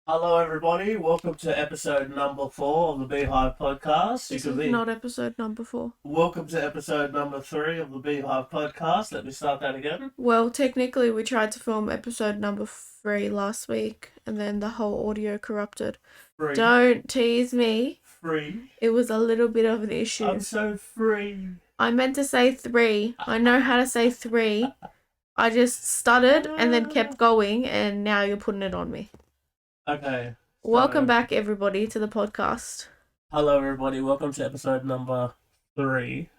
Hello, everybody. Welcome to episode number 4 of the Bee Hive Podcast. This is not episode number 4. Welcome to episode number 3 of the Bee Hive Podcast. Let me start that again. Well, technically, we tried to film episode number 3 last week, and then the whole audio corrupted. Free. Don't tease me. Free. It was a little bit of an issue. I'm so free. I meant to say 3. I know how to say 3. I just stuttered and then kept going, and now you're putting it on me. Okay. Welcome back, everybody, to the podcast. Hello, everybody. Welcome to episode number 3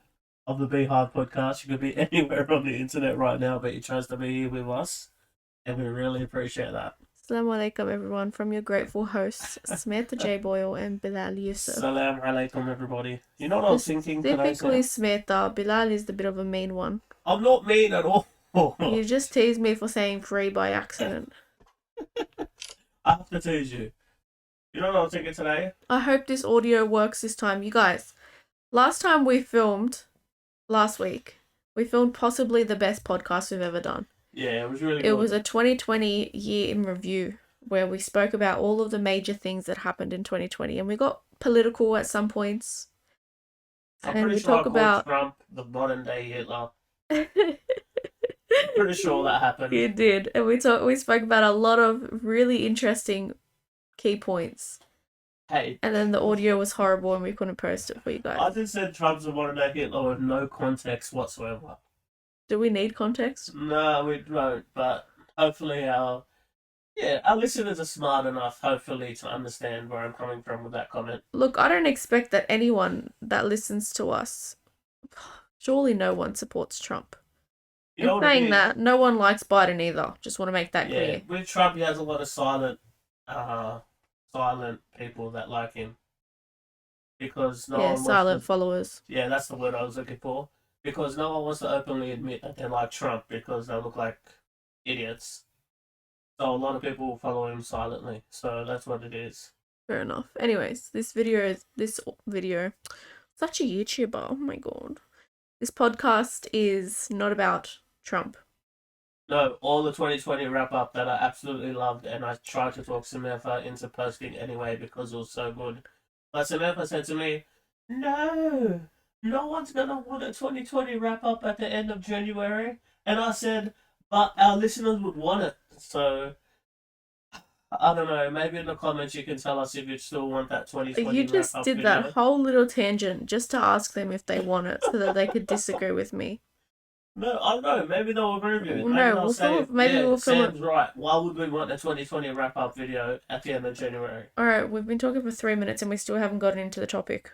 of the Bee Hive Podcast. You could be anywhere on the internet right now, but you chose to be here with us, and we really appreciate that. Assalamu alaikum, everyone, from your grateful hosts, Samantha J. Boyle and Bilal Yusuf. Salam alaikum, everybody. You know what I was thinking today? Specifically, Samantha. Bilal is the bit of a mean one. I'm not mean at all. You just teased me for saying 3 by accident. I have to tease you. You know what I was thinking today? I hope this audio works this time. You guys, last time we filmed, last week, we filmed possibly the best podcast we've ever done. Yeah, it was really good. It was a 2020 year in review where we spoke about all of the major things that happened in 2020, and we got political at some points. I'm and pretty we sure talk I about called Trump the modern day Hitler. Pretty sure that happened. You did, and we spoke about a lot of really interesting key points. Hey. And then the audio was horrible and we couldn't post it for you guys. I just said Trump's the modern day Hitler with no context whatsoever. Do we need context? No, we don't, but hopefully our listeners are smart enough, hopefully, to understand where I'm coming from with that comment. Look, I don't expect that anyone that listens to us, surely no one supports Trump. You know in saying that, no one likes Biden either. Just want to make that clear. With Trump, he has a lot of silent people that like him. Because no one silent followers. Yeah, that's the word I was looking for. Because no one wants to openly admit that they like Trump because they look like idiots. So a lot of people follow him silently. So that's what it is. Fair enough. Anyways, this video, such a YouTuber. Oh my god. This podcast is not about Trump. No, all the 2020 wrap up that I absolutely loved, and I tried to talk Samantha into posting anyway because it was so good. But Samantha said to me, no one's gonna want a 2020 wrap up at the end of January. And I said, but our listeners would want it. So, I don't know, maybe in the comments you can tell us if you still want that 2020 You just did video. that whole little tangent just to ask them if they want it so that they could disagree with me. No, I don't know. Maybe they'll agree with you. Maybe we'll film Sam's right. Why would we want a 2020 wrap-up video at the end of January? Alright, we've been talking for 3 minutes and we still haven't gotten into the topic.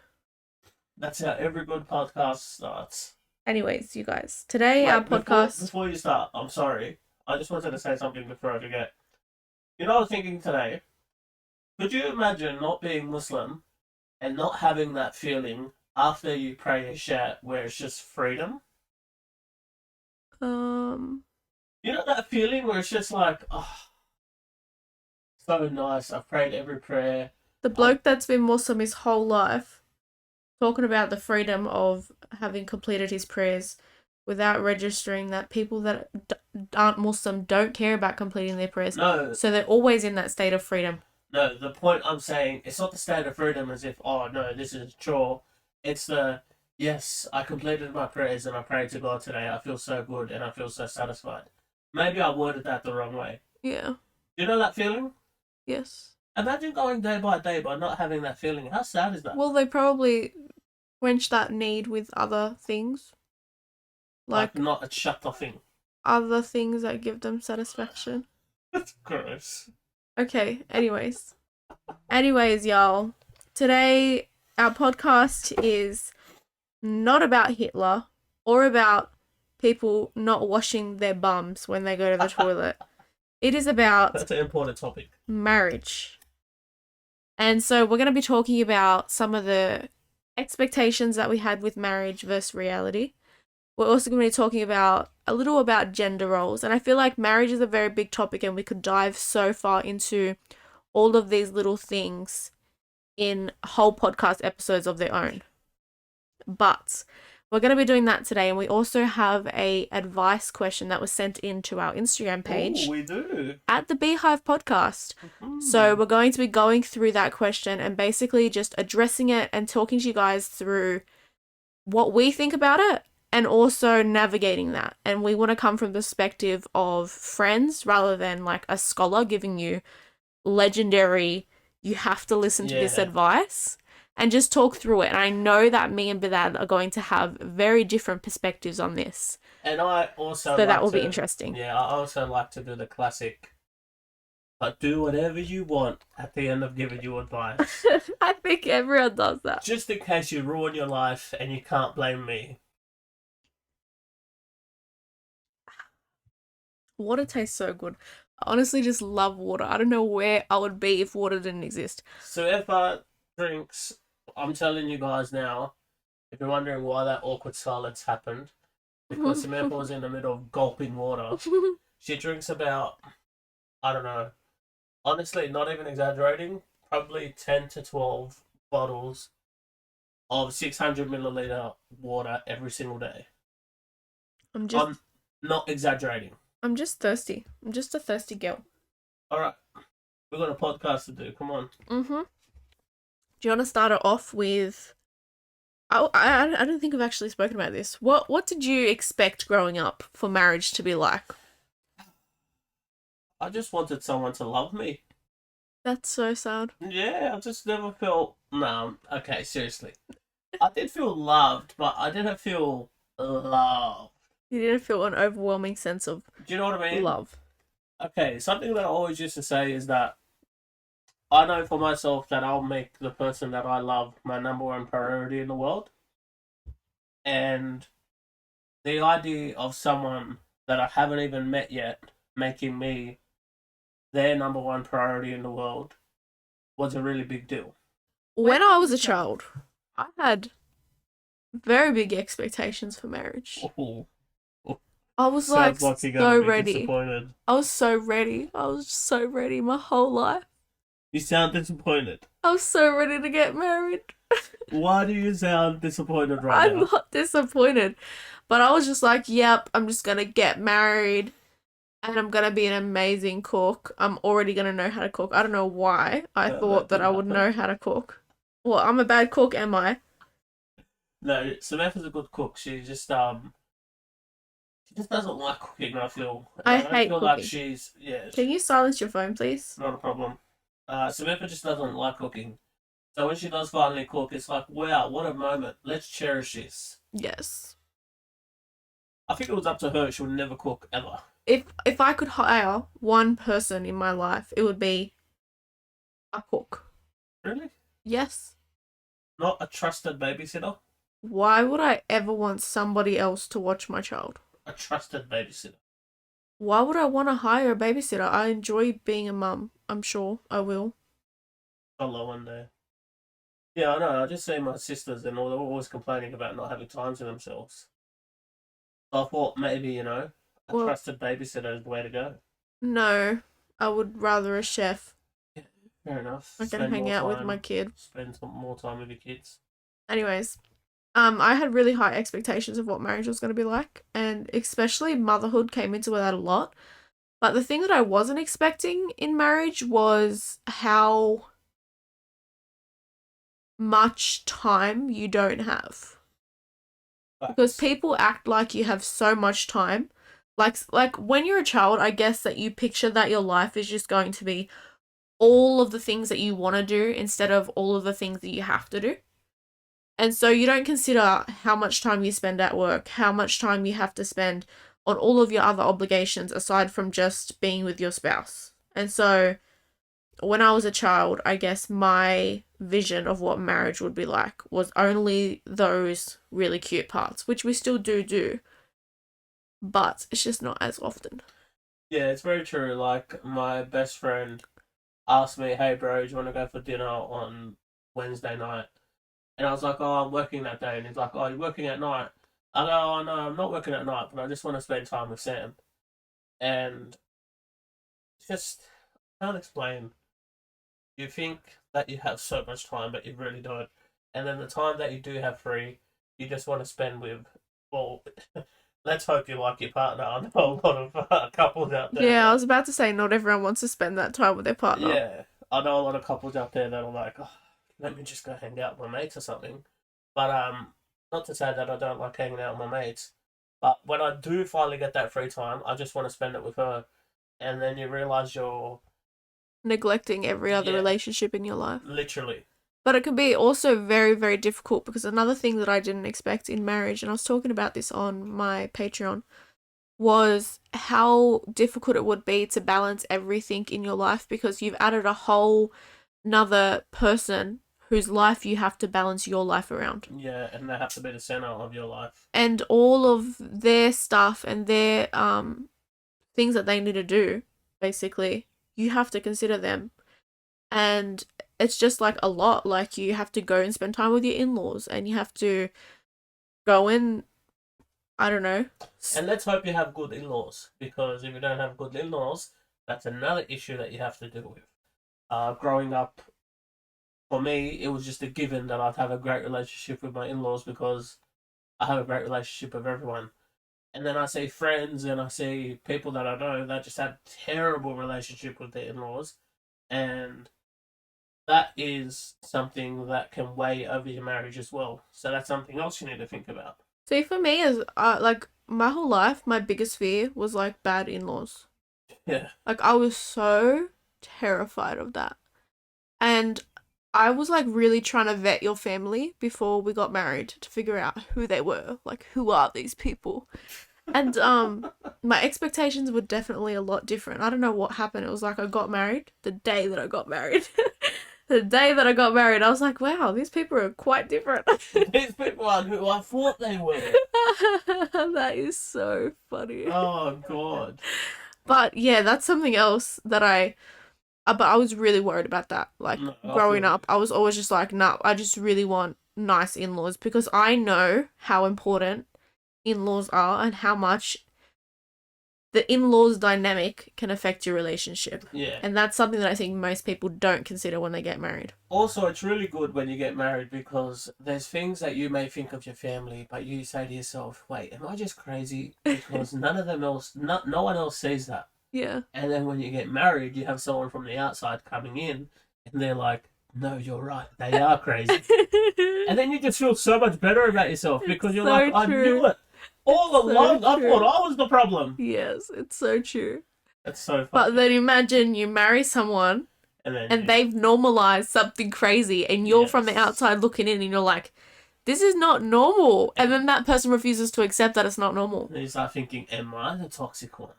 That's how every good podcast starts. Anyways, you guys, today our podcast... Before you start, I'm sorry. I just wanted to say something before I forget. You know, I was thinking today, could you imagine not being Muslim and not having that feeling after you pray a shat where it's just freedom? You know that feeling where it's just like, oh, so nice. I've prayed every prayer. The bloke that's been Muslim his whole life, talking about the freedom of having completed his prayers without registering that people that aren't Muslim don't care about completing their prayers. No. So they're always in that state of freedom. No, the point I'm saying, it's not the state of freedom as if, oh no, this is a chore. It's the, yes, I completed my prayers and I prayed to God today. I feel so good and I feel so satisfied. Maybe I worded that the wrong way. Yeah. Do you know that feeling? Yes. Imagine going day by day by not having that feeling. How sad is that? Well, they probably quench that need with other things. Like not a shut-off thing. Other things that give them satisfaction. That's gross. Okay, anyways, y'all. Today, our podcast is not about Hitler or about people not washing their bums when they go to the toilet. It is about... That's an important topic. Marriage. And so we're going to be talking about some of the expectations that we had with marriage versus reality. We're also going to be talking about a little about gender roles. And I feel like marriage is a very big topic and we could dive so far into all of these little things in whole podcast episodes of their own. But We're going to be doing that today, and we also have a advice question that was sent in to our Instagram page. Oh, we do. At the Bee Hive Podcast. So we're going to be going through that question and basically just addressing it and talking to you guys through what we think about it and also navigating that. And we want to come from the perspective of friends rather than like a scholar giving you legendary, you have to listen to this advice, and just talk through it. And I know that me and Bidad are going to have very different perspectives on this. And I also so that will be interesting. Yeah, I also like to do the classic, but do whatever you want at the end of giving you advice. I think everyone does that. Just in case you ruin your life and you can't blame me. Water tastes so good. I honestly just love water. I don't know where I would be if water didn't exist. So if I drinks, I'm telling you guys now, if you're wondering why that awkward silence happened, because Samantha was in the middle of gulping water. She drinks about, I don't know, honestly, not even exaggerating, probably 10 to 12 bottles of 600 milliliter water every single day. I'm not exaggerating. I'm just thirsty. I'm just a thirsty girl. Alright, we've got a podcast to do, come on. Do you want to start it off with... I don't think I've actually spoken about this. What did you expect growing up for marriage to be like? I just wanted someone to love me. That's so sad. Yeah, I just never felt... No, okay, seriously. I did feel loved, but I didn't feel loved. You didn't feel an overwhelming sense of... Do you know what I mean? Love. Okay, something that I always used to say is that I know for myself that I'll make the person that I love my number one priority in the world. And the idea of someone that I haven't even met yet making me their number one priority in the world was a really big deal. When I was a child, I had very big expectations for marriage. Oh. I was so ready. I was so ready. I was so ready my whole life. You sound disappointed. I was so ready to get married. Why do you sound disappointed right now? I'm not disappointed. But I was just like, yep, I'm just going to get married and I'm going to be an amazing cook. I'm already going to know how to cook. I don't know why I thought that I would know how to cook. Well, I'm a bad cook, am I? No, Samantha's a good cook. She just doesn't like cooking, I feel. I hate feel cooking. Like she's... Yeah. Can you silence your phone, please? Not a problem. Samantha just doesn't like cooking. So when she does finally cook, it's like, wow, what a moment. Let's cherish this. Yes. I think it was up to her. She would never cook, ever. If I could hire one person in my life, it would be a cook. Really? Yes. Not a trusted babysitter? Why would I ever want somebody else to watch my child? A trusted babysitter. Why would I want to hire a babysitter? I enjoy being a mum. I'm sure I will. Hello, one day. Yeah, I know. I just see my sisters and all, they're always complaining about not having time to themselves. So I thought maybe, a trusted babysitter is the way to go. No, I would rather a chef. Yeah, fair enough. I can hang out with my kid. Spend some more time with your kids. Anyways, I had really high expectations of what marriage was going to be like, and especially motherhood came into that a lot. But the thing that I wasn't expecting in marriage was how much time you don't have. Because people act like you have so much time. Like when you're a child, I guess that you picture that your life is just going to be all of the things that you want to do instead of all of the things that you have to do. And so you don't consider how much time you spend at work, how much time you have to spend on all of your other obligations aside from just being with your spouse. And so when I was a child, I guess my vision of what marriage would be like was only those really cute parts, which we still do. But it's just not as often. Yeah, it's very true. Like, my best friend asked me, hey, bro, do you want to go for dinner on Wednesday night? And I was like, oh, I'm working that day. And he's like, oh, you're working at night? I go, oh, no, I'm not working at night, but I just want to spend time with Sam. And just, I can't explain. You think that you have so much time, but you really don't. And then the time that you do have free, you just want to spend with, well, let's hope you like your partner. I know a lot of couples out there. Yeah, I was about to say not everyone wants to spend that time with their partner. Yeah, I know a lot of couples out there that are like, oh, let me just go hang out with my mates or something. But not to say that I don't like hanging out with my mates, but when I do finally get that free time, I just want to spend it with her. And then you realize you're Neglecting every other Yeah. relationship in your life. literally, But it can be also very, very difficult because another thing that I didn't expect in marriage, and I was talking about this on my Patreon, was how difficult it would be to balance everything in your life because you've added a whole another person whose life you have to balance your life around. yeah, and they have to be the center of your life. And all of their stuff and their things that they need to do, basically, you have to consider them. And it's just like a lot. Like you have to go and spend time with your in-laws and you have to go and I don't know. And let's hope you have good in-laws, because if you don't have good in-laws, that's another issue that you have to deal with. Growing up, for me, it was just a given that I'd have a great relationship with my in-laws because I have a great relationship with everyone. And then I see friends and I see people that I know that just have terrible relationship with their in-laws, and that is something that can weigh over your marriage as well. So that's something else you need to think about. See, for me, as like my whole life, my biggest fear was like bad in-laws. Yeah. Like I was so terrified of that. And I was like really trying to vet your family before we got married to figure out who they were. Like who are these people? And my expectations were definitely a lot different. I don't know what happened. It was like I got married the day that I got married. The day that I got married, I was like, wow, these people are quite different. These people aren't who I thought they were. That is so funny. Oh, God. But yeah, that's something else that but I was really worried about that. Like No, I growing feel up, I was always just like, nah, I just really want nice in-laws because I know how important in-laws are and how much the in-laws dynamic can affect your relationship. Yeah. And that's something that I think most people don't consider when they get married. Also, it's really good when you get married because there's things that you may think of your family, but you say to yourself, wait, am I just crazy? Because no one else sees that. Yeah. And then when you get married, you have someone from the outside coming in and they're like, no, you're right. They are crazy. And then you just feel so much better about yourself because you're so like, I true. knew it. All So along, I true. thought I was the problem. Yes, it's so true. That's so But funny. then imagine you marry someone and you- they've normalized something crazy and you're from the Yes. outside looking in and you're like, this is not normal. And then that person refuses to accept that it's not normal. And you start thinking, am I the toxic one?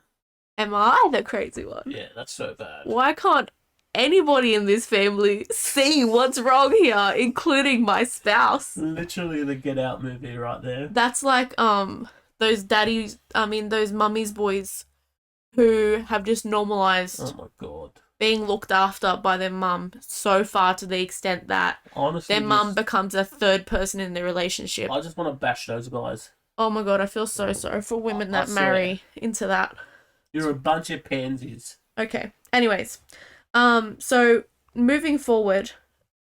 Am I the crazy one? Yeah, that's so bad. Why can't anybody in this family see what's wrong here, including my spouse? Literally the Get Out movie right there. That's like those those mummies boys who have just normalized Oh my God. being looked after by their mum so far to the extent that Honestly, their mum becomes a third person in the relationship. I just want to bash those guys. Oh my God, I feel so sorry for women I that swear. marry into that. You're a bunch of pansies. Okay. Anyways, so moving forward,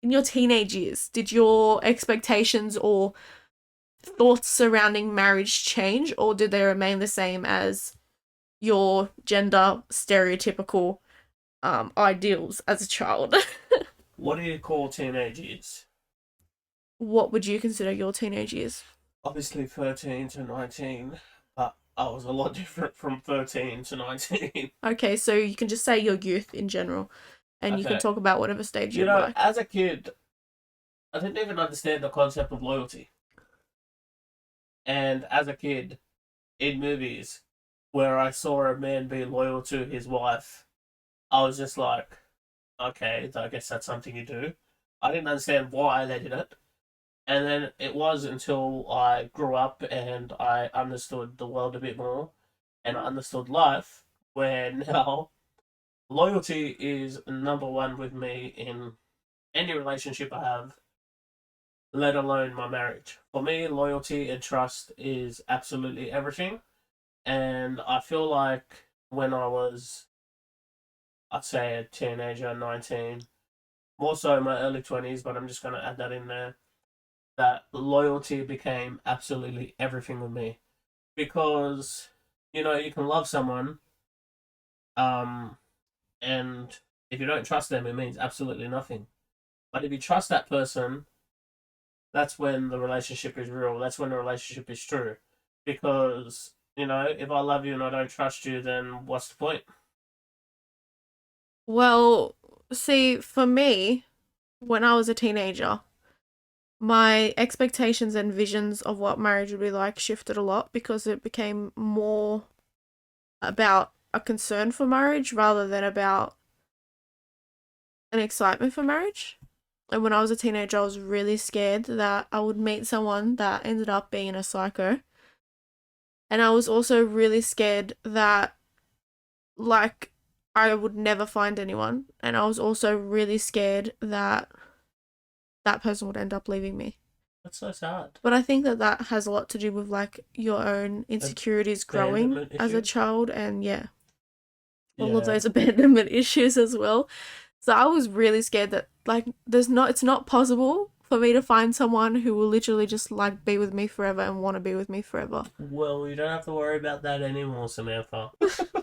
in your teenage years, did your expectations or thoughts surrounding marriage change, or did they remain the same as your gender stereotypical ideals as a child? What do you call teenage years? What would you consider your teenage years? Obviously 13 to 19, but I was a lot different from 13 to 19. Okay, so you can just say your youth in general, and you can Okay. talk about whatever stage You you'd know, like. as a kid, I didn't even understand the concept of loyalty. And as a kid, in movies, where I saw a man be loyal to his wife, I was just like, okay, I guess that's something you do. I didn't understand why they did it. And then it was until I grew up and I understood the world a bit more and I understood life, where now loyalty is number one with me in any relationship I have, let alone my marriage. For me, loyalty and trust is absolutely everything. And I feel like when I was, I'd say a teenager, 19, more so in my early 20s, but I'm just going to add that in there. that loyalty became absolutely everything with me. Because, you know, you can love someone, and if you don't trust them, it means absolutely nothing. But if you trust that person, that's when the relationship is real. That's when the relationship is true. Because, you know, if I love you and I don't trust you, then what's the point? Well, see, for me, when I was a teenager, my expectations and visions of what marriage would be like shifted a lot because it became more about a concern for marriage rather than about an excitement for marriage. And when I was a teenager, I was really scared that I would meet someone that ended up being a psycho. And I was also really scared that, like, I would never find anyone. And I was also really scared that that person would end up leaving me. That's so sad. But I think that that has a lot to do with, like, your own insecurities growing Abandonment as a issue? child, and all of Yeah. those abandonment issues as well. So I was really scared that, like, it's not possible for me to find someone who will literally just, like, be with me forever and want to be with me forever. Well, you don't have to worry about that anymore, Samantha.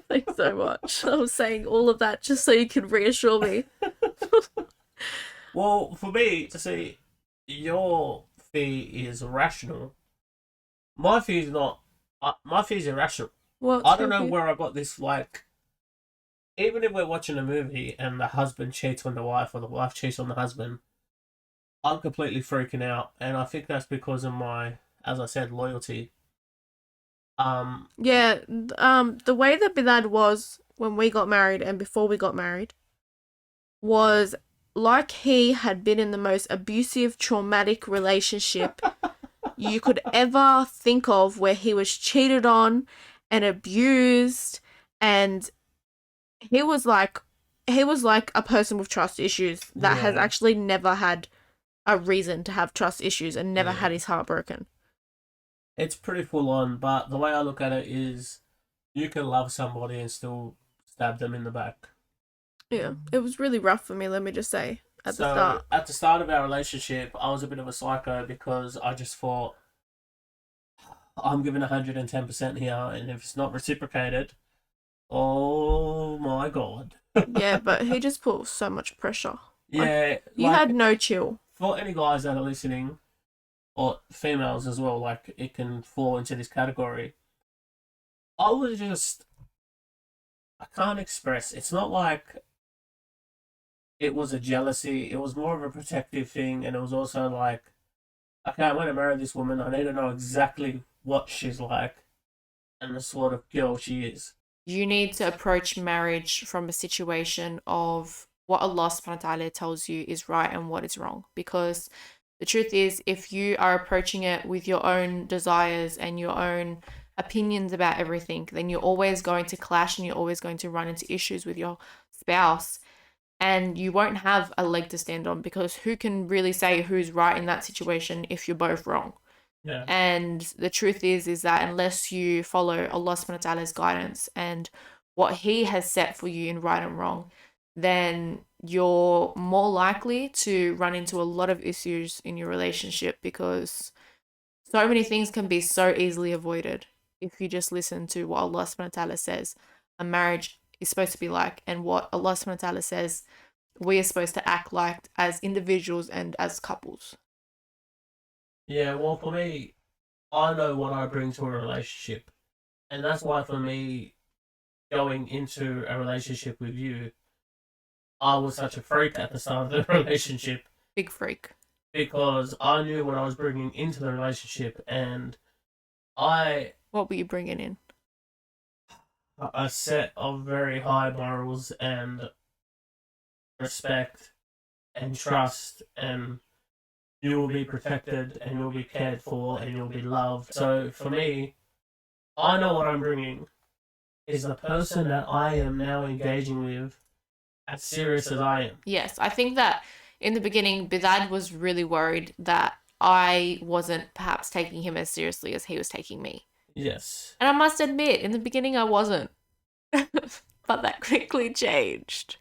Thanks so much. I was saying all of that just so you could reassure me. Well, for me, to see, your fear is rational. My fear is not. My fear is irrational. What's I don't know your fear? where I got this, like, even if we're watching a movie and the husband cheats on the wife or the wife cheats on the husband, I'm completely freaking out. And I think that's because of my, as I said, loyalty. Yeah, the way that Bilal was when we got married and before we got married was like he had been in the most abusive, traumatic relationship you could ever think of, where he was cheated on and abused, and he was like a person with trust issues that has Yeah. actually never had a reason to have trust issues and never had Yeah. his heart broken. It's pretty full on, but the way I look at it is you can love somebody and still stab them in the back. Yeah, it was really rough for me, let me just say, at the So start. at the start of our relationship, I was a bit of a psycho because I just thought I'm giving 110% here, and if it's not reciprocated, oh my god. Yeah, but he just put so much pressure. Yeah, You like, had no chill. for any guys that are listening, or females as well, like, it can fall into this category. I was just, I can't express. It's not like it was a jealousy. It was more of a protective thing, and it was also like, okay, I'm going to marry this woman. I need to know exactly what she's like and the sort of girl she is. You need to approach marriage from a situation of what Allah subhanahu wa ta'ala tells you is right and what is wrong. Because the truth is, if you are approaching it with your own desires and your own opinions about everything, then you're always going to clash and you're always going to run into issues with your spouse. And you won't have a leg to stand on, because who can really say who's right in that situation if you're both wrong? Yeah. And the truth is that unless you follow Allah subhanahu wa ta'ala's guidance and what He has set for you in right and wrong, then you're more likely to run into a lot of issues in your relationship, because so many things can be so easily avoided if you just listen to what Allah subhanahu wa ta'ala says a marriage is supposed to be like, and what Allah subhanahu wa ta'ala says we are supposed to act like as individuals and as couples. Yeah, well, for me, I know what I bring to a relationship. And that's why, for me, going into a relationship with you, I was such a freak at the start of the relationship Big freak. because I knew what I was bringing into the relationship, and I What were you bringing in? a set of very high morals and respect and trust, and you will be protected and you'll be cared for and you'll be loved. So for me, I know what I'm bringing is the person that I am now engaging with as serious as I am. Yes, I think that in the beginning, Bidad was really worried that I wasn't perhaps taking him as seriously as he was taking me. Yes. And I must admit, in the beginning, I wasn't. But that quickly changed.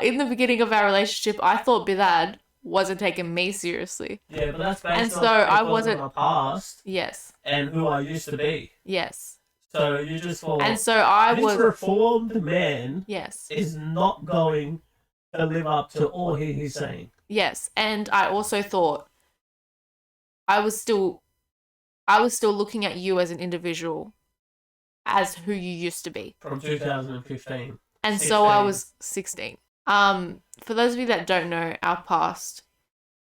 In the beginning of our relationship, I thought Bidad wasn't taking me seriously. Yeah, but that's based And on so I because wasn't- of my past Yes. and who I used to be. Yes. So you just thought, And so I this was... reformed man Yes. is not going to live up to all he's saying. Yes. And I also thought I was still looking at you as an individual, as who you used to be. From 2015. And so I was 16. For those of you that don't know our past,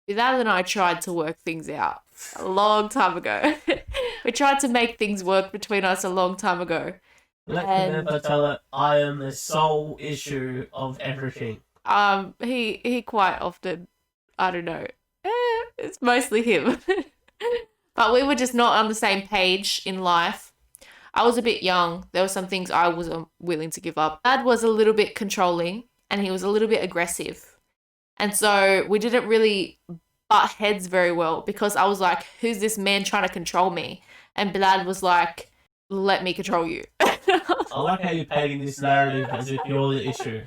Vidal and I tried to work things out a long time ago. We tried to make things work between us a long time ago. Let And- me never tell it, I am the sole issue of everything. He quite often, I don't know, it's mostly him. But we were just not on the same page in life. I was a bit young. There were some things I wasn't willing to give up. Dad was a little bit controlling and he was a little bit aggressive. And so we didn't really butt heads very well because I was like, who's this man trying to control me? And Bilal was like, let me control you. I like how you're painting this narrative as if you're the issue.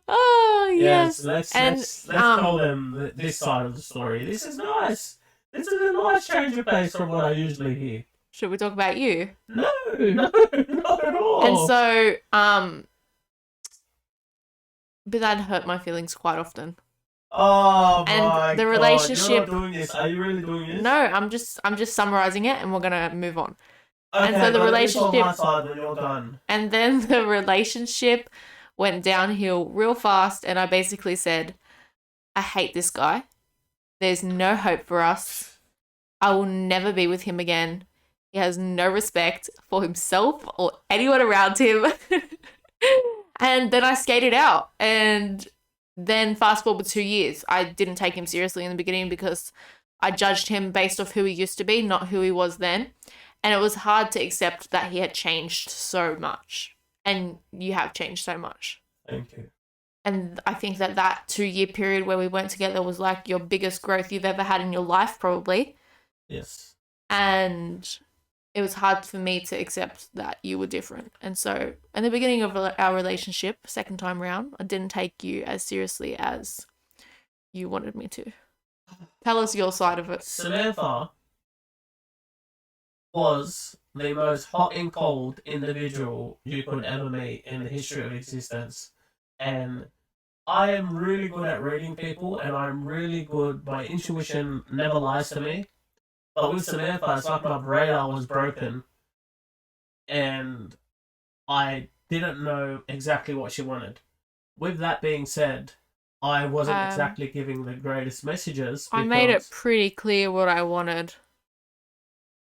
Oh, yes. Let's And, tell them this side of the story. This is nice. This is a nice change of pace from what I usually hear. Should we talk about you? No, not at all. And so, Bilal hurt my feelings quite often. Oh And my the God, relationship- you're not doing this. Are you really doing this? No, I'm just summarizing it and we're gonna move on. Okay, and so the but it's on my relationship- side when you're done. And then the relationship went downhill real fast and I basically said, I hate this guy. There's no hope for us. I will never be with him again. He has no respect for himself or anyone around him. And then I skated out. And then fast forward 2 years, I didn't take him seriously in the beginning because I judged him based off who he used to be, not who he was then. And it was hard to accept that he had changed so much. And you have changed so much. Thank you. And I think that 2 year period where we weren't together was like your biggest growth you've ever had in your life, probably. Yes. And it was hard for me to accept that you were different. And so in the beginning of our relationship, second time round, I didn't take you as seriously as you wanted me to. Tell us your side of it. Samantha was the most hot and cold individual you could ever meet in the history of existence. And I am really good at reading people, and I'm really good, my intuition never lies to me. But with Samantha, it's like my radar was broken, and I didn't know exactly what she wanted. With that being said, I wasn't exactly giving the greatest messages. I made it pretty clear what I wanted.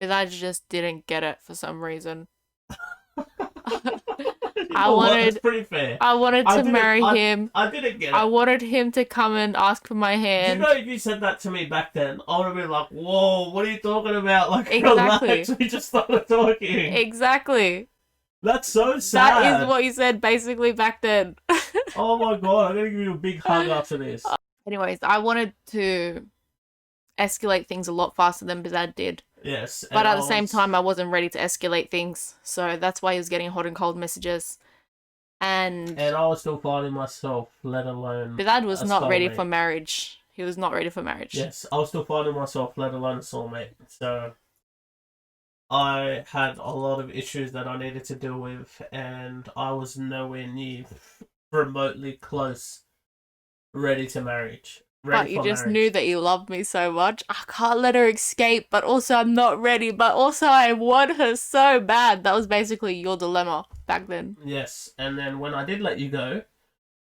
But I just didn't get it for some reason. It's pretty fair. I wanted to marry him. I didn't get it. I wanted him to come and ask for my hand. You know, if you said that to me back then, I would have been like, whoa, what are you talking about? Like, Exactly. relax, we just started talking. Exactly. That's so sad. That is what you said basically back then. Oh my God, I'm going to give you a big hug after this. Anyways, I wanted to escalate things a lot faster than Bizad did. Yes. But at the same time, I wasn't ready to escalate things. So that's why he was getting hot and cold messages. And I was still finding myself, let alone Bizad was a not ready soulmate. for marriage. He was not ready for marriage. Yes, I was still finding myself, let alone a soulmate. So I had a lot of issues that I needed to deal with, and I was nowhere near remotely close ready to marriage. But you just knew that you loved me so much. I can't let her escape, but also I'm not ready. But also I want her so bad. That was basically your dilemma back then. Yes, and then when I did let you go,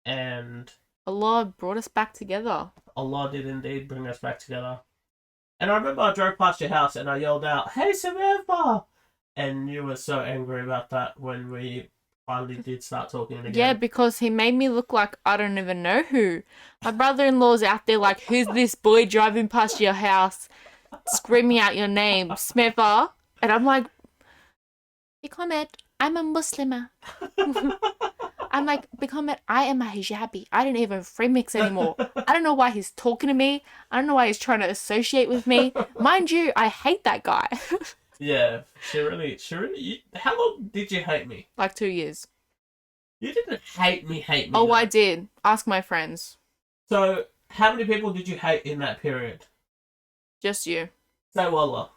and Allah brought us back together. Allah did indeed bring us back together. And I remember I drove past your house and I yelled out, "Hey Samantha!" And you were so angry about that when we finally did start talking again. Yeah, because he made me look like I don't even know who. My brother-in-law's out there like, who's this boy driving past your house, screaming out your name, Samantha? And I'm like, Bikomet, I'm a Muslimah. I'm like, Bikomet, I am a hijabi. I don't even remix anymore. I don't know why he's talking to me. I don't know why he's trying to associate with me. Mind you, I hate that guy. Yeah, she really. How long did you hate me? Like 2 years. You didn't hate me. Oh, though. I did. Ask my friends. So How many people did you hate in that period? Just you. Say wallah.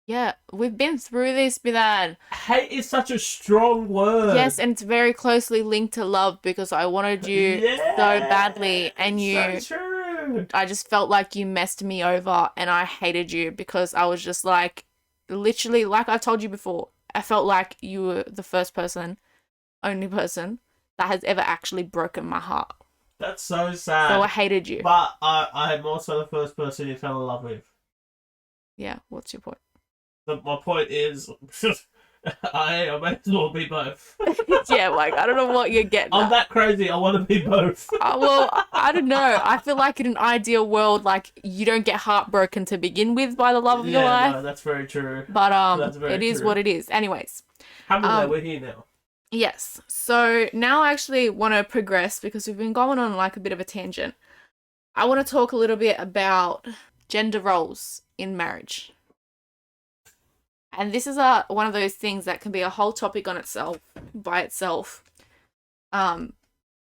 Yeah, we've been through this, Bilal. Hate is such a strong word. Yes, and it's very closely linked to love because I wanted you so badly, and so true. I just felt like you messed me over, and I hated you because I was just like, literally, like I've told you before, I felt like you were the first person, only person that has ever actually broken my heart. That's so sad. So I hated you. But I'm also the first person you fell in love with. Yeah, what's your point? My point is, I might as well be both. Yeah, like, I don't know what you're getting I'm at. that crazy, I want to be both. Well, I don't know. I feel like in an ideal world, like, you don't get heartbroken to begin with by the love of your life. No, that's very true. But it is what it is. Anyways. Alhamdulillah, we're here now. Yes. So now I actually want to progress because we've been going on like a bit of a tangent. I want to talk a little bit about gender roles in marriage. And this is one of those things that can be a whole topic on itself, by itself. But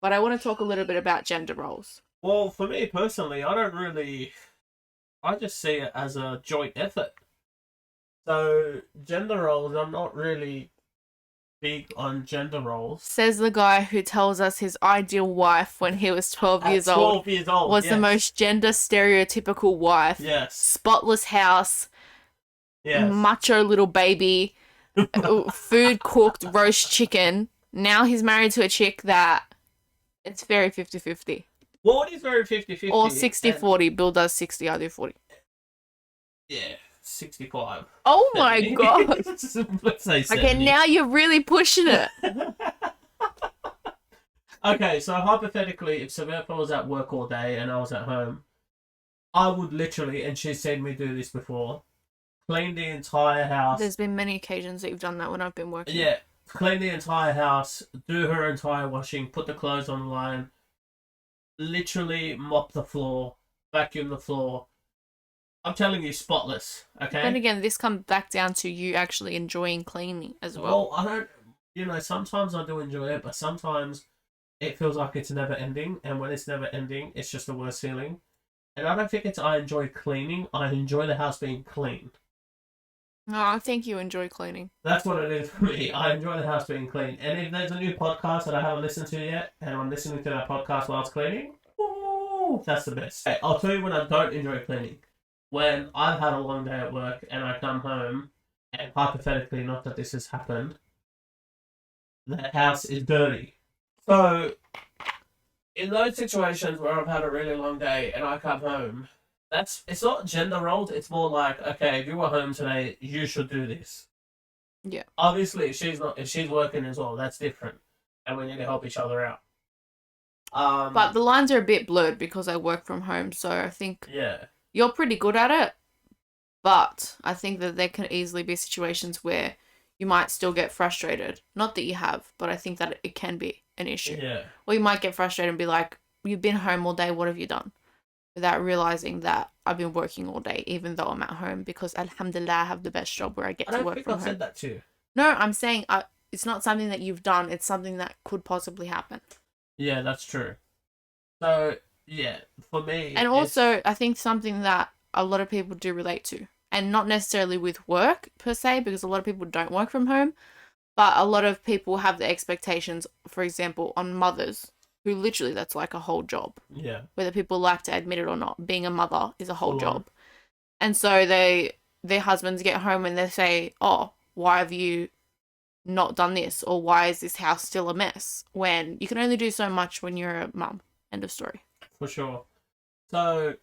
I want to talk a little bit about gender roles. Well, for me personally, I just see it as a joint effort. So, gender roles, I'm not really big on gender roles. Says the guy who tells us his ideal wife when he was 12 years old. 12 years old, was yes. the most gender stereotypical wife. Yes. Spotless house. Yes. Macho little baby. Food cooked, roast chicken. Now he's married to a chick that it's very 50-50. Well, it is very 50-50. Or 60-40. Bill does 60, I do 40. Yeah, 65. Oh my god. Let's say 70. Okay, now you're really pushing it. Okay, so hypothetically, if Samantha was at work all day and I was at home, I would literally, and she's seen me do this before, clean the entire house. There's been many occasions that you've done that when I've been working. Yeah, clean the entire house, do her entire washing, put the clothes on the line, literally mop the floor, vacuum the floor. I'm telling you, spotless, okay? Then again, this comes back down to you actually enjoying cleaning as well. Well, I don't, sometimes I do enjoy it, but sometimes it feels like it's never ending, and when it's never ending, it's just the worst feeling. And I don't think I enjoy cleaning, I enjoy the house being clean. No, I think you enjoy cleaning. That's what it is for me. I enjoy the house being clean. And if there's a new podcast that I haven't listened to yet, and I'm listening to that podcast while it's cleaning, ooh, that's the best. Hey, I'll tell you when I don't enjoy cleaning. When I've had a long day at work and I come home, and hypothetically, not that this has happened, the house is dirty. So, in those situations where I've had a really long day and I come home, it's not gender roles, it's more like, okay, if you were home today, you should do this. Yeah. Obviously, if she's working as well, that's different. And we need to help each other out. But the lines are a bit blurred because I work from home, so I think you're pretty good at it. But I think that there can easily be situations where you might still get frustrated. Not that you have, but I think that it can be an issue. Yeah. Or you might get frustrated and be like, you've been home all day, what have you done? Without realizing that I've been working all day, even though I'm at home, because alhamdulillah, I have the best job where I get to work from home. I don't think I've said that too. No, I'm saying it's not something that you've done. It's something that could possibly happen. Yeah, that's true. So, yeah, for me... And also, I think something that a lot of people do relate to, and not necessarily with work per se, because a lot of people don't work from home, but a lot of people have the expectations, for example, on mothers, who literally that's like a whole job. Yeah. Whether people like to admit it or not, being a mother is a whole job. And so their husbands get home and they say, oh, why have you not done this? Or why is this house still a mess? When you can only do so much when you're a mum. End of story. For sure. So,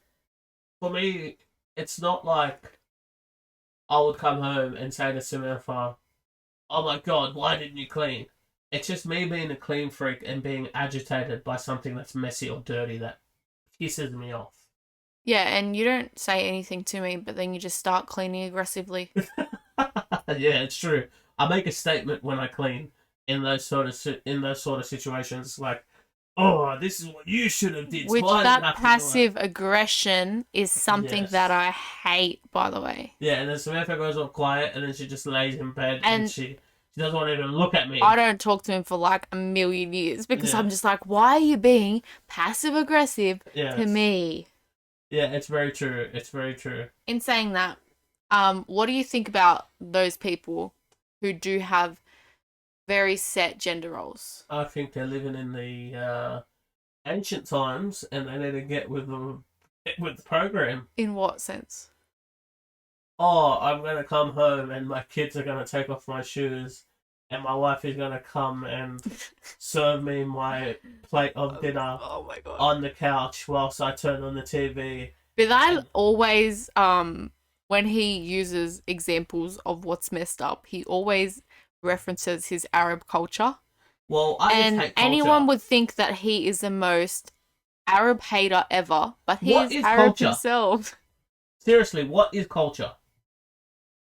for me, it's not like I would come home and say to Samantha, oh my god, why didn't you clean? It's just me being a clean freak and being agitated by something that's messy or dirty that pisses me off. Yeah, and you don't say anything to me, but then you just start cleaning aggressively. Yeah, it's true. I make a statement when I clean in those sort of situations, like, oh, this is what you should have did. Which that passive aggression is something that I hate, by the way. Yeah, and then Samantha goes all quiet, and then she just lays in bed and she She doesn't want to even look at me. I don't talk to him for like a million years because Yeah. I'm just like, why are you being passive aggressive Yeah, to me? Yeah, it's very true. It's very true. In saying that, what do you think about those people who do have very set gender roles? I think they're living in the ancient times, and they need to get with the program. In what sense? Oh, I'm gonna come home, and my kids are gonna take off my shoes, and my wife is gonna come and serve me my plate of dinner Oh my god. on the couch whilst I turn on the TV. But I always, when he uses examples of what's messed up, he always references his Arab culture. Well, I just And hate culture. anyone would think that he is the most Arab hater ever, but he What is is Arab culture? himself. Seriously, what is culture?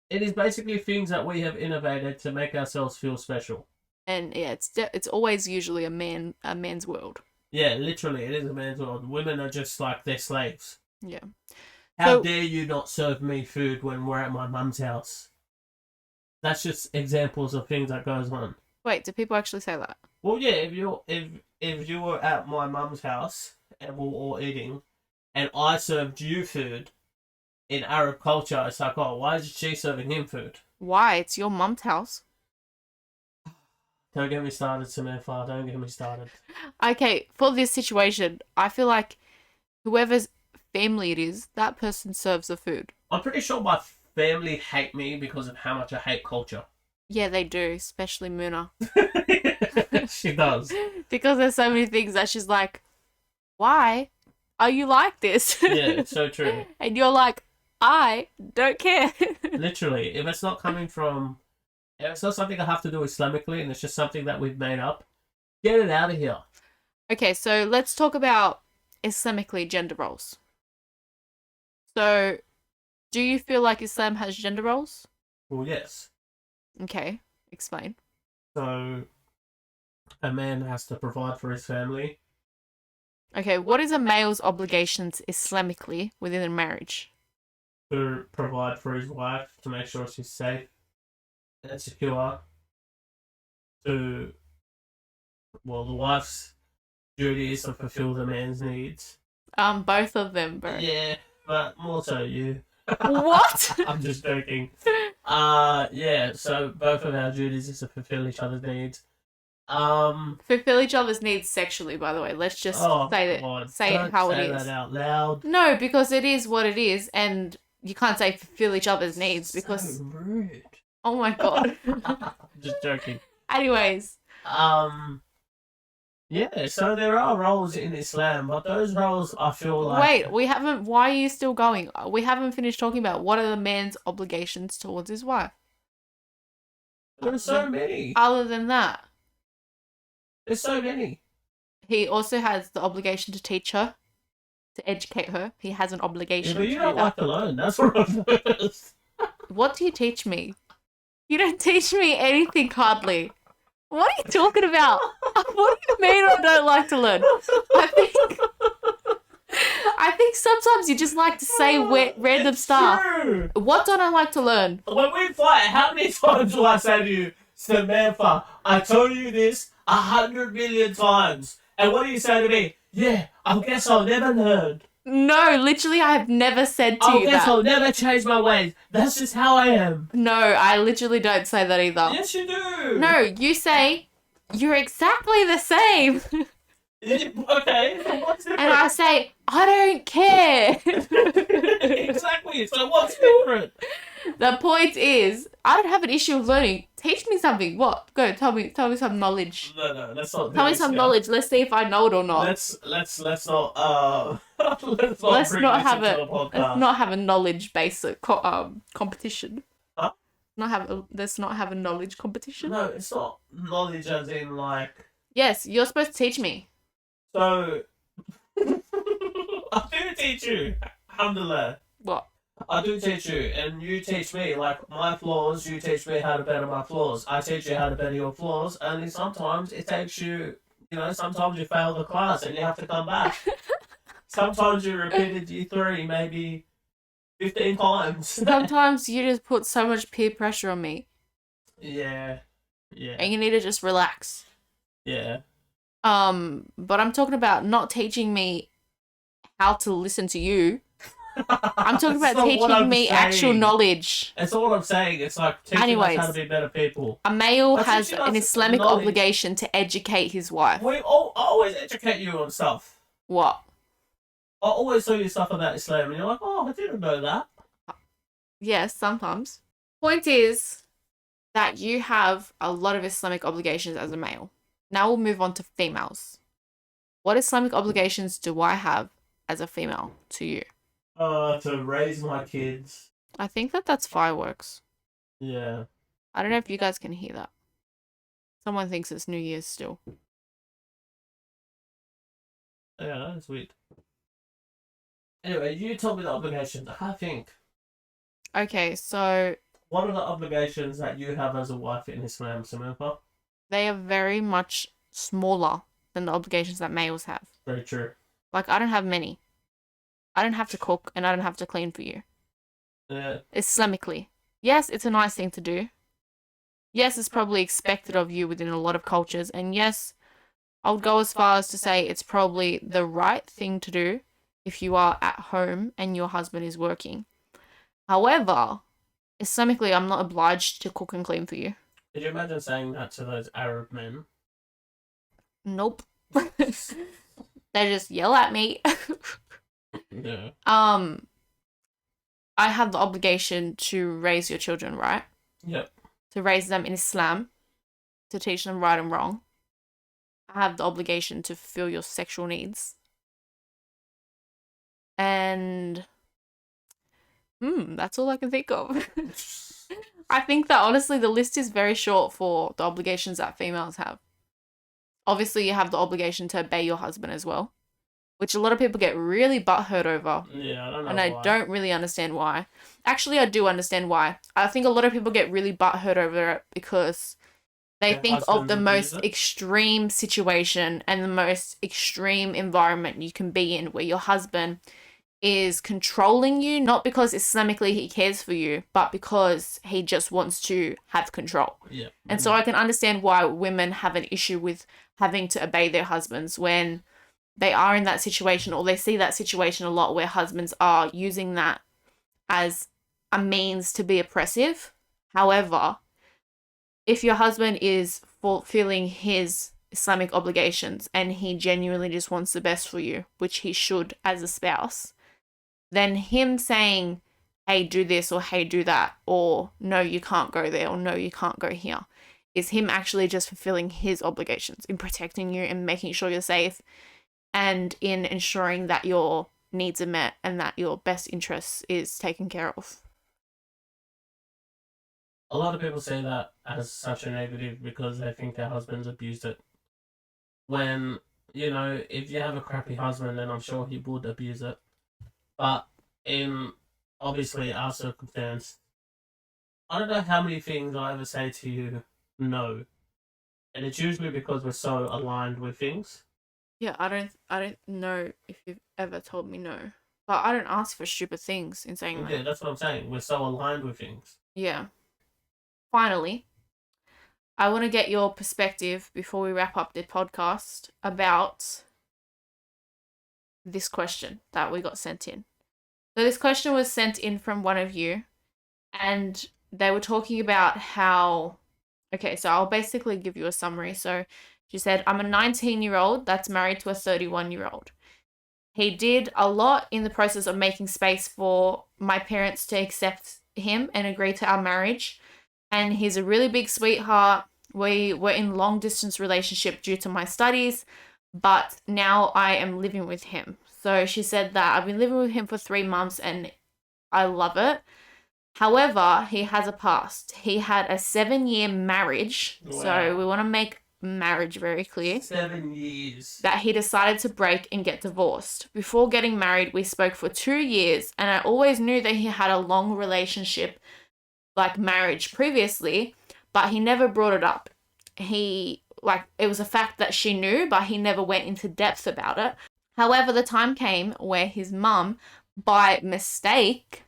It is basically things that we have innovated to make ourselves feel special. And yeah, it's always usually a man's world. Yeah, literally, it is a man's world. Women are just like they're slaves. Yeah. How So- dare you not serve me food when we're at my mum's house? That's just examples of things that goes on. Wait, do people actually say that? Well, yeah, if you were at my mum's house and we were all eating, and I served you food, in Arab culture, it's like, oh, why is she serving him food? Why? It's your mum's house. Don't get me started, Samantha. Don't get me started. Okay, for this situation, I feel like whoever's family it is, that person serves the food. I'm pretty sure my family hate me because of how much I hate culture. Yeah, they do, especially Muna. She does. Because there's so many things that she's like, why are you like this? Yeah, it's so true. And you're like, I don't care. Literally, if it's not coming from, if it's not something I have to do Islamically and it's just something that we've made up, get it out of here. Okay, so let's talk about Islamically gender roles. So, do you feel like Islam has gender roles? Well, yes. Okay, explain. So, a man has to provide for his family. Okay, what is a male's obligations Islamically within a marriage? To provide for his wife, to make sure she's safe and secure. The wife's duty is to fulfill the man's needs. Both of them, bro. Yeah, but more so you. What? I'm just joking. Yeah, so both of our duties is to fulfill each other's needs. Fulfill each other's needs sexually, by the way. Let's just say God, it how it don't is. say that out loud. No, because it is what it is, and you can't say fulfill each other's needs because. So rude. Oh my god. Just joking. Anyways. Yeah, so there are roles in Islam, but those roles I feel like. Wait, we haven't. Why are you still going? We haven't finished talking about what are the man's obligations towards his wife. There's so many. Other than that, There's so many. he also has the obligation to teach her, to educate her. He has an Yeah, obligation but to you do don't that. like to learn. That's what I've noticed. What do you teach me? You don't teach me anything hardly. What are you talking about? What do you mean I don't like to learn? I think sometimes you just like to say random It's stuff. True. What don't I like to learn? When we fight, how many times do I say to you, Samantha, I told you this 100 million times. And what do you say to me? Yeah, I guess I'll never learn. No, literally I have never said to I you guess that. I'll never change my ways. That's just how I am. No, I literally don't say that either. Yes, you do. No, you say, you're exactly the same. Okay, so what's different? And I say, I don't care. Exactly, so what's different? The point is, I don't have an issue with learning. Teach me something. What? Go, tell me some knowledge. No, let's not do Tell me this some here. knowledge. Let's see if I know it or not. Let's not let's not Let's bring not this have into a the podcast. let's not have a knowledge based competition. Huh? Let's not have a knowledge competition. No, it's not knowledge as in like. Yes, you're supposed to teach me. So, I do teach you, alhamdulillah. What? I do teach you, and you teach me, like, my flaws, you teach me how to better my flaws. I teach you how to better your flaws, only sometimes it takes you, sometimes you fail the class and you have to come back. Sometimes you repeated G3 maybe 15 times. Sometimes you just put so much peer pressure on me. Yeah. Yeah. And you need to just relax. Yeah. But I'm talking about not teaching me how to listen to you. I'm talking That's about not what teaching I'm me actual saying. knowledge. That's all I'm saying. It's like teaching us how to be better people. A male By has teaching an us Islamic knowledge, obligation to educate his wife. we always educate you on stuff. What? I always tell you stuff about Islam, and you're like, oh, I didn't know that. Yes, sometimes. Point is that you have a lot of Islamic obligations as a male. Now we'll move on to females. What Islamic obligations do I have as a female to you? To raise my kids. I think that's fireworks. Yeah. I don't know if you guys can hear that. Someone thinks it's New Year's still. Yeah, that's weird. Anyway, you told me the obligations. I think. Okay, so What are the obligations that you have as a wife in Islam, Samantha? they are very much smaller than the obligations that males have. Very true. Like, I don't have many. I don't have to cook and I don't have to clean for you. Yeah. Islamically. Yes, it's a nice thing to do. Yes, it's probably expected of you within a lot of cultures. And yes, I would go as far as to say it's probably the right thing to do if you are at home and your husband is working. However, Islamically, I'm not obliged to cook and clean for you. Could you imagine saying that to those Arab men? Nope. They just yell at me. Yeah. I have the obligation to raise your children, right? Yep. To raise them in Islam, to teach them right and wrong. I have the obligation to fulfill your sexual needs. And that's all I can think of. I think that honestly the list is very short for the obligations that females have. Obviously, you have the obligation to obey your husband as well, which a lot of people get really butthurt over. Yeah, I don't know And why. I don't really understand why. Actually, I do understand why. I think a lot of people get really butthurt over it because they Their think of husbands the abuse most it? extreme situation and the most extreme environment you can be in where your husband is controlling you, not because Islamically he cares for you, but because he just wants to have control. Yeah. And so I can understand why women have an issue with having to obey their husbands when they are in that situation, or they see that situation a lot where husbands are using that as a means to be oppressive. However, if your husband is fulfilling his Islamic obligations and he genuinely just wants the best for you, which he should as a spouse, then him saying, hey, do this, or hey, do that, or no, you can't go there, or no, you can't go here, is him actually just fulfilling his obligations in protecting you and making sure you're safe and in ensuring that your needs are met and that your best interests is taken care of. A lot of people say that as such a negative because they think their husbands abused it. When, if you have a crappy husband, then I'm sure he would abuse it. But in, obviously, our circumstance, I don't know how many things I ever say to you no. And it's usually because we're so aligned with things. Yeah, I don't know if you've ever told me no. But I don't ask for stupid things in saying Yeah, that. that's what I'm saying. We're so aligned with things. Yeah. Finally, I want to get your perspective before we wrap up the podcast about this question that we got sent in. So this question was sent in from one of you, and they were talking about how... Okay, so I'll basically give you a summary. So she said, I'm a 19-year-old that's married to a 31-year-old. He did a lot in the process of making space for my parents to accept him and agree to our marriage. And he's a really big sweetheart. We were in long distance relationship due to my studies, but now I am living with him. So she said that I've been living with him for 3 months and I love it. However, he has a past. He had a 7-year marriage. Wow. So we want to make marriage very clear. 7 years. That he decided to break and get divorced. Before getting married, we spoke for 2 years, and I always knew that he had a long relationship, like marriage previously, but he never brought it up. It was a fact that she knew, but he never went into depth about it. However, the time came where his mum, by mistake,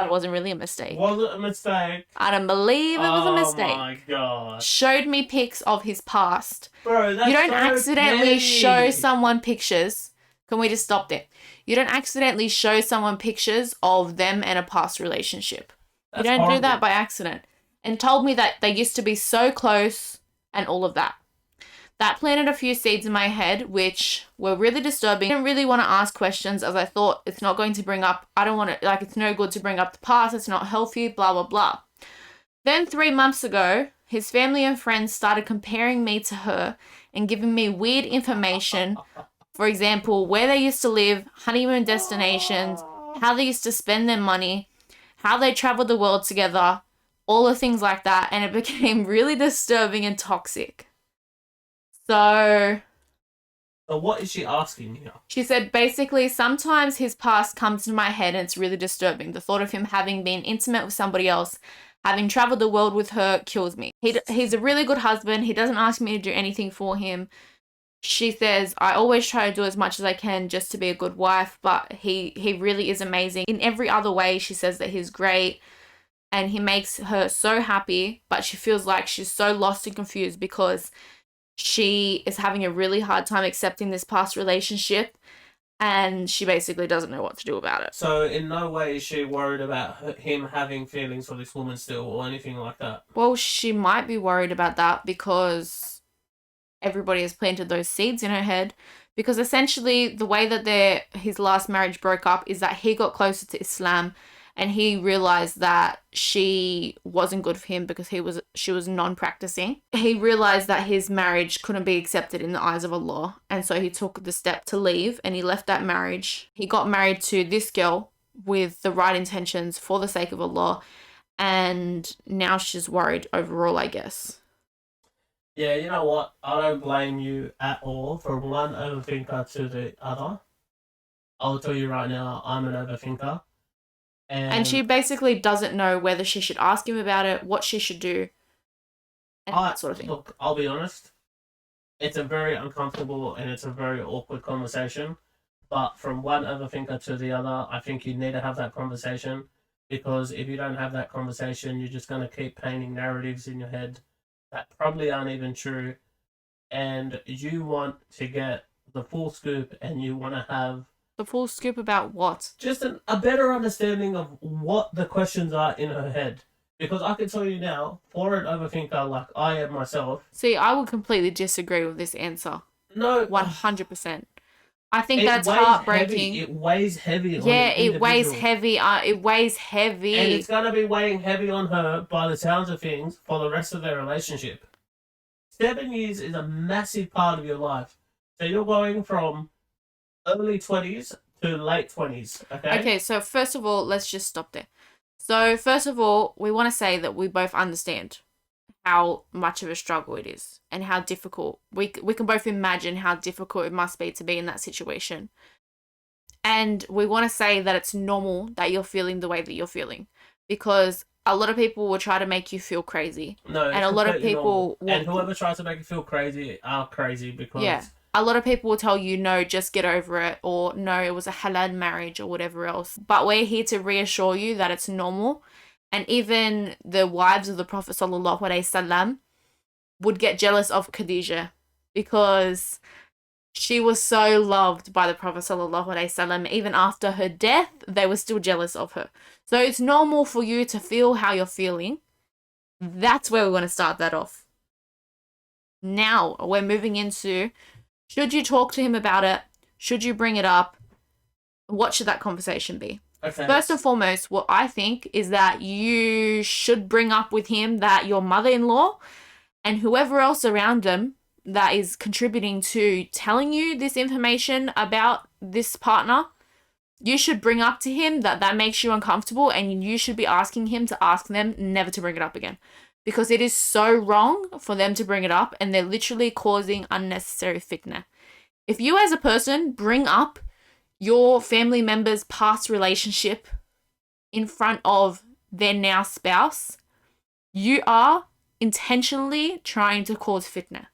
But it wasn't really a mistake. Was it a mistake? I don't believe it was a mistake. Oh my god. Showed me pics of his past. Bro, that's You don't so accidentally petty. show someone pictures. Can we just stop there? You don't accidentally show someone pictures of them and a past relationship. That's you don't horrible. do that by accident. And told me that they used to be so close and all of that. That planted a few seeds in my head, which were really disturbing. I didn't really want to ask questions as I thought it's not going to bring up, I don't want to, like, it's no good to bring up the past. It's not healthy, blah, blah, blah. Then 3 months ago, his family and friends started comparing me to her and giving me weird information. For example, where they used to live, honeymoon destinations, how they used to spend their money, how they traveled the world together, all the things like that. And it became really disturbing and toxic. So what is she asking here? she said, basically, sometimes his past comes to my head and it's really disturbing. The thought of him having been intimate with somebody else, having traveled the world with her, kills me. He's a really good husband. He doesn't ask me to do anything for him. She says, I always try to do as much as I can just to be a good wife, but he really is amazing. In every other way, she says that he's great and he makes her so happy, but she feels like she's so lost and confused because she is having a really hard time accepting this past relationship and she basically doesn't know what to do about it. So in no way is she worried about him having feelings for this woman still or anything like that? Well, she might be worried about that because everybody has planted those seeds in her head, because essentially the way that his last marriage broke up is that he got closer to Islam and he realized that she wasn't good for him because she was non-practicing. He realized that his marriage couldn't be accepted in the eyes of Allah, and so he took the step to leave and he left that marriage. He got married to this girl with the right intentions for the sake of Allah, and now she's worried overall, I guess. Yeah, you know what? I don't blame you at all. From one overthinker to the other, I'll tell you right now, I'm an overthinker. And she basically doesn't know whether she should ask him about it, what she should do, and that sort of thing. Look, I'll be honest. It's a very uncomfortable and it's a very awkward conversation. But from one overthinker to the other, I think you need to have that conversation, because if you don't have that conversation, you're just going to keep painting narratives in your head that probably aren't even true. And you want to get the full scoop and you want to have The full scoop about what? just a better understanding of what the questions are in her head. Because I can tell you now, for an overthinker like I am myself... See, I would completely disagree with this answer. No. 100%. I think that's heartbreaking. It weighs heavy on Yeah, the it weighs individual. heavy. It weighs heavy. And it's going to be weighing heavy on her, by the sounds of things, for the rest of their relationship. 7 years is a massive part of your life. So you're going from early 20s to late 20s, okay? Okay, so first of all, let's just stop there. So first of all, we want to say that we both understand how much of a struggle it is and how difficult. We can both imagine how difficult it must be to be in that situation. And we want to say that it's normal that you're feeling the way that you're feeling, because a lot of people will try to make you feel crazy. No, and a lot of people and whoever tries to make you feel crazy are crazy, because a lot of people will tell you, no, just get over it, or no, it was a halal marriage, or whatever else. But we're here to reassure you that it's normal. And even the wives of the Prophet ﷺ would get jealous of Khadijah because she was so loved by the Prophet ﷺ. Even after her death, they were still jealous of her. So it's normal for you to feel how you're feeling. That's where we want to start that off. Now we're moving into, should you talk to him about it? Should you bring it up? What should that conversation be? Okay. First and foremost, what I think is that you should bring up with him that your mother-in-law and whoever else around him that is contributing to telling you this information about this partner, you should bring up to him that makes you uncomfortable, and you should be asking him to ask them never to bring it up again. Because it is so wrong for them to bring it up, and they're literally causing unnecessary fitna. If you as a person bring up your family member's past relationship in front of their now spouse, you are intentionally trying to cause fitna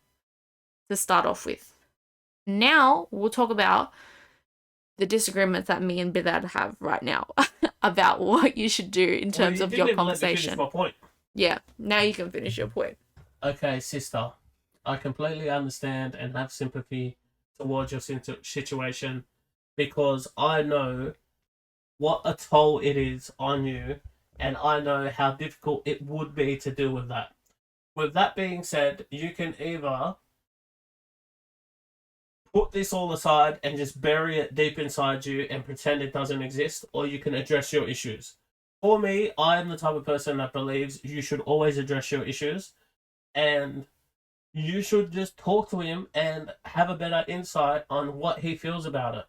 to start off with. Now we'll talk about the disagreements that me and Bidad have right now about what you should do in terms of your conversation. Let me finish my point. Yeah, now you can finish your point. Okay, sister, I completely understand and have sympathy towards your situation because I know what a toll it is on you, and I know how difficult it would be to deal with that. With that being said, you can either put this all aside and just bury it deep inside you and pretend it doesn't exist, or you can address your issues. For me, I am the type of person that believes you should always address your issues, and you should just talk to him and have a better insight on what he feels about it.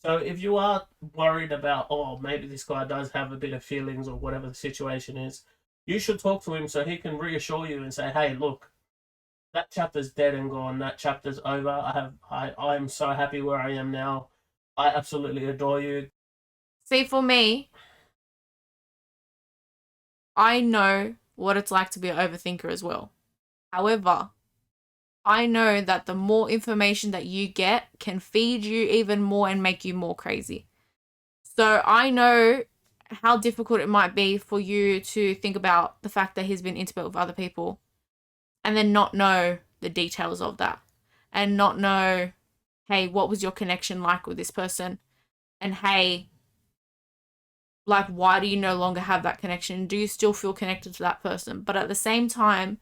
So if you are worried about, oh, maybe this guy does have a bit of feelings or whatever the situation is, you should talk to him so he can reassure you and say, hey, look, that chapter's dead and gone. That chapter's over. I'm so happy where I am now. I absolutely adore you. See, for me, I know what it's like to be an overthinker as well. However, I know that the more information that you get can feed you even more and make you more crazy. So I know how difficult it might be for you to think about the fact that he's been intimate with other people and then not know the details of that and not know, hey, what was your connection like with this person? And hey, like, why do you no longer have that connection? Do you still feel connected to that person? But at the same time,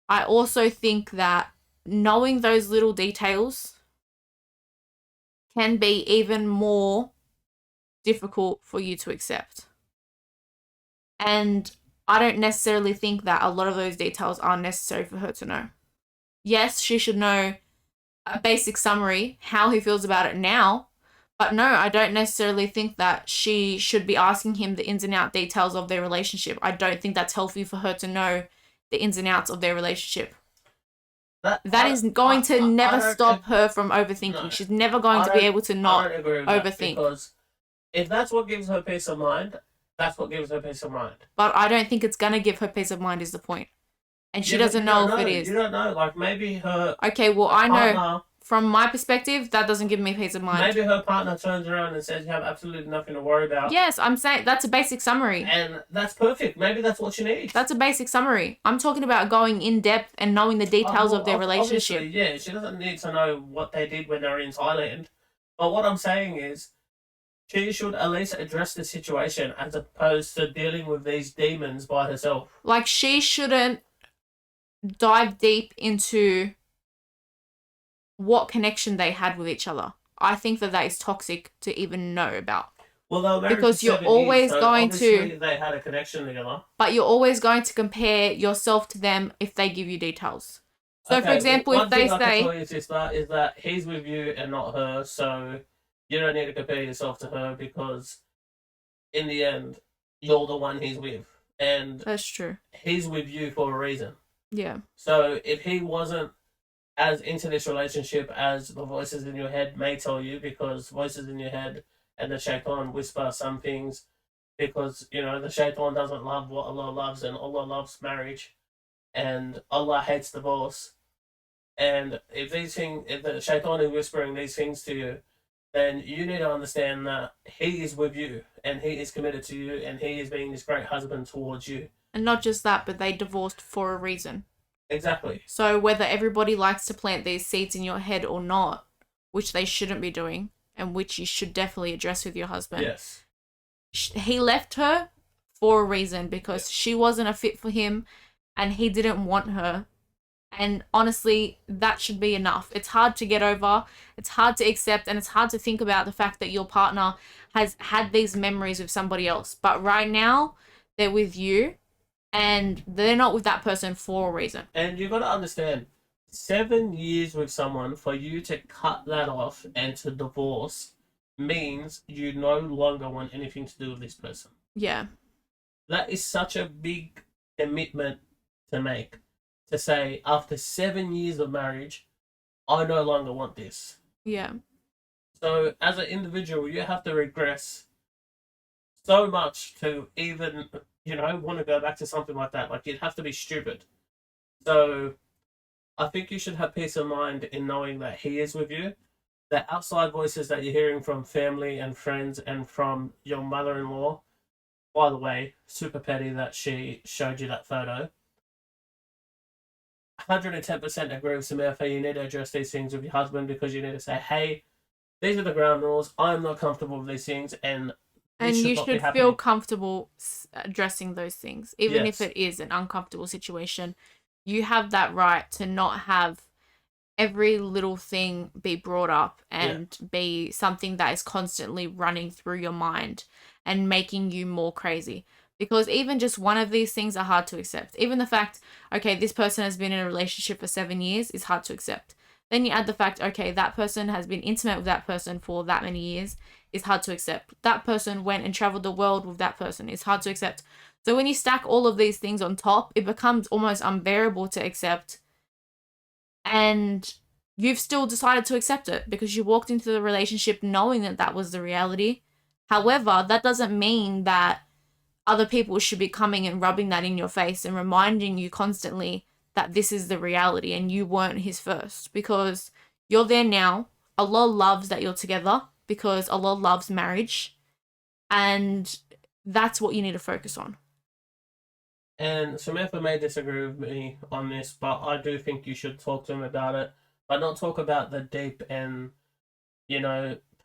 I also think that knowing those little details can be even more difficult for you to accept. And I don't necessarily think that a lot of those details are necessary for her to know. Yes, she should know a basic summary, how he feels about it now, but no, I don't necessarily think that she should be asking him the ins and out details of their relationship. I don't think that's healthy for her to know the ins and outs of their relationship. That is going to never stop her from overthinking. No, she's never going to be able to not overthink. Because if that's what gives her peace of mind, that's what gives her peace of mind. But I don't think it's going to give her peace of mind is the point. And she doesn't know if it is. You don't know. Like, maybe her... Okay, well, I know... From my perspective, that doesn't give me peace of mind. Maybe her partner turns around and says you have absolutely nothing to worry about. Yes, I'm saying that's a basic summary. And that's perfect. Maybe that's what she needs. That's a basic summary. I'm talking about going in depth and knowing the details of their relationship. Yeah, she doesn't need to know what they did when they were in Thailand. But what I'm saying is, she should at least address the situation as opposed to dealing with these demons by herself. Like, she shouldn't dive deep into what connection they had with each other. I think that is toxic to even know about. Well, they were married because for you're 7 always years, so going to. They had a connection together. But you're always going to compare yourself to them if they give you details. So, okay, for example, if they say, one thing I can tell you, sister, is that he's with you and not her, so you don't need to compare yourself to her because, in the end, you're the one he's with, and that's true. He's with you for a reason. Yeah. So if he wasn't as into this relationship as the voices in your head may tell you, because voices in your head and the shaitan whisper some things, because, you know, the shaitan doesn't love what Allah loves, and Allah loves marriage, and Allah hates divorce. And if the shaitan is whispering these things to you, then you need to understand that he is with you, and he is committed to you, and he is being this great husband towards you. And not just that, but they divorced for a reason. Exactly. So whether everybody likes to plant these seeds in your head or not, which they shouldn't be doing, and which you should definitely address with your husband. Yes. He left her for a reason, because she wasn't a fit for him and he didn't want her. And honestly, that should be enough. It's hard to get over, it's hard to accept, and it's hard to think about the fact that your partner has had these memories with somebody else. But right now, they're with you. And they're not with that person for a reason. And you've got to understand, 7 years with someone, for you to cut that off and to divorce means you no longer want anything to do with this person. Yeah. That is such a big commitment to make. To say, after 7 years of marriage, I no longer want this. Yeah. So, as an individual, you have to regress so much to even... want to go back to something like that. Like, you'd have to be stupid. So, I think you should have peace of mind in knowing that he is with you. the outside voices that you're hearing from family and friends and from your mother-in-law, by the way, super petty that she showed you that photo. 110% agree with Samantha. You need to address these things with your husband because you need to say, hey, these are the ground rules. I'm not comfortable with these things, and And this you not be should happening. feel comfortable addressing those things, even if Yes. it is an uncomfortable situation. You have that right to not have every little thing be brought up and be something that is constantly running through your mind and making you more crazy. Because even just one of these things are hard to accept. Even the fact, okay, this person has been in a relationship for 7 years is hard to accept. Then you add the fact, okay, that person has been intimate with that person for that many years is hard to accept. That person went and traveled the world with that person is hard to accept. So when you stack all of these things on top, it becomes almost unbearable to accept. And you've still decided to accept it because you walked into the relationship knowing that that was the reality. However, that doesn't mean that other people should be coming and rubbing that in your face and reminding you constantly that this is the reality and you weren't his first, because you're there now. Allah loves that you're together because Allah loves marriage, and that's what you need to focus on. And Samantha may disagree with me on this, but I do think you should talk to him about it. But not talk about the deep and,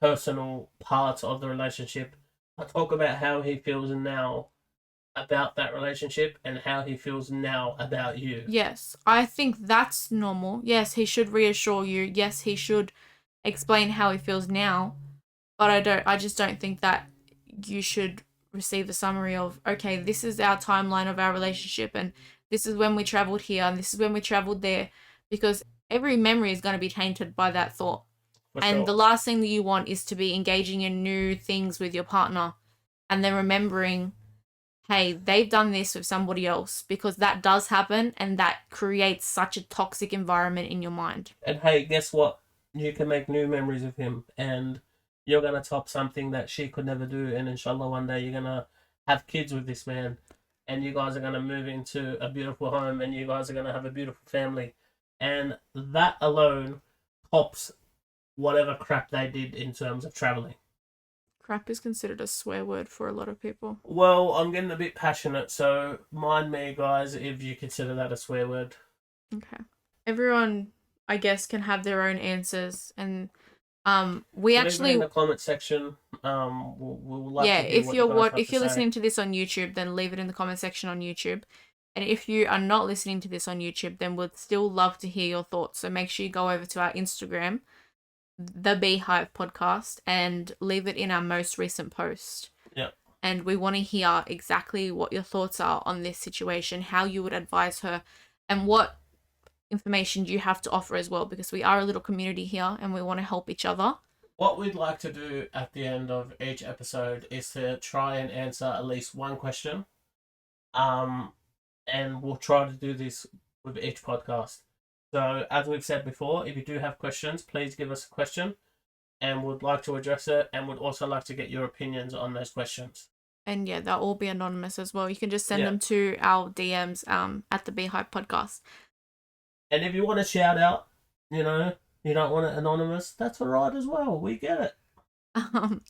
personal parts of the relationship. I talk about how he feels now about that relationship and how he feels now about you. Yes, I think that's normal. Yes, he should reassure you. Yes, he should explain how he feels now. But I just don't think that you should receive a summary of, okay, this is our timeline of our relationship and this is when we traveled here and this is when we traveled there, because every memory is going to be tainted by that thought. For And sure. the last thing that you want is to be engaging in new things with your partner and then remembering, hey, they've done this with somebody else, because that does happen and that creates such a toxic environment in your mind. And hey, guess what? You can make new memories with him, and you're gonna top something that she could never do. And inshallah, one day you're gonna have kids with this man, and you guys are gonna move into a beautiful home, and you guys are gonna have a beautiful family, and that alone tops whatever crap they did in terms of traveling. Crap is considered a swear word for a lot of people. Well, I'm getting a bit passionate, so mind me, guys, if you consider that a swear word. Okay. Everyone, I guess, can have their own answers, and we Leave it actually in the comment section. We'll love yeah, to hear if you're have if to you're say. listening to this on YouTube, then leave it in the comment section on YouTube. And if you are not listening to this on YouTube, then we'd still love to hear your thoughts. So make sure you go over to our Instagram, the Bee Hive Podcast, and leave it in our most recent post. Yeah. And we want to hear exactly what your thoughts are on this situation, how you would advise her, and what information you have to offer as well, because we are a little community here and we want to help each other. What we'd like to do at the end of each episode is to try and answer at least one question. And we'll try to do this with each podcast. So, as we've said before, if you do have questions, please give us a question, and we'd like to address it, and we'd also like to get your opinions on those questions. And yeah, they'll all be anonymous as well. You can just send Yeah. them to our DMs at the Bee Hive Podcast. And if you want to shout out, you don't want it anonymous, that's all right as well. We get it.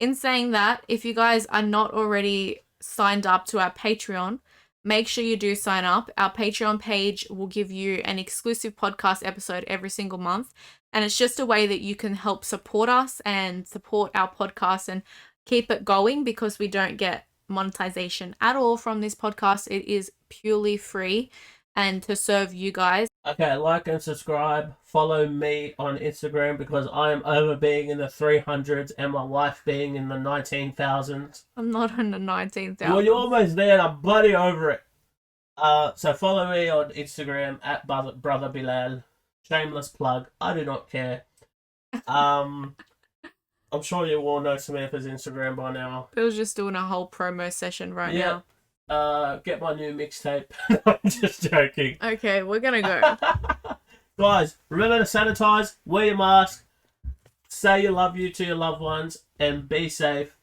In saying that, if you guys are not already signed up to our Patreon, make sure you do sign up. Our Patreon page will give you an exclusive podcast episode every single month. And it's just a way that you can help support us and support our podcast and keep it going, because we don't get monetization at all from this podcast. It is purely free and to serve you guys. Okay, like and subscribe. Follow me on Instagram because I am over being in the 300s and my wife being in the 19,000s. I'm not in the 19,000. Well, you're almost there and I'm bloody over it. So follow me on Instagram at Brother Bilal. Shameless plug. I do not care. I'm sure you all know Samantha's Instagram by now. Bill's just doing a whole promo session right now. Get my new mixtape. I'm just joking. Okay, we're gonna go. Guys, remember to sanitize, wear your mask, say you love you to your loved ones, and be safe.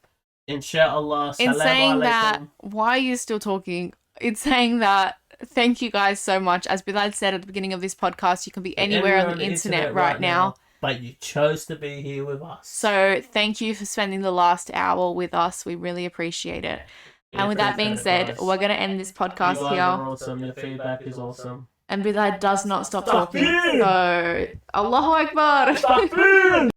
Inshallah. In saying Alaikum. that, why are you still talking? In saying that, thank you guys so much. As Bilal said at the beginning of this podcast, you can be anywhere on the internet right now. but you chose to be here with us. So thank you for spending the last hour with us. We really appreciate it. And with that being said, we're going to end this podcast you here. guys are awesome. Your feedback is awesome. And Bilal does not stop talking. Takbir! So, Allahu Akbar. Takbir!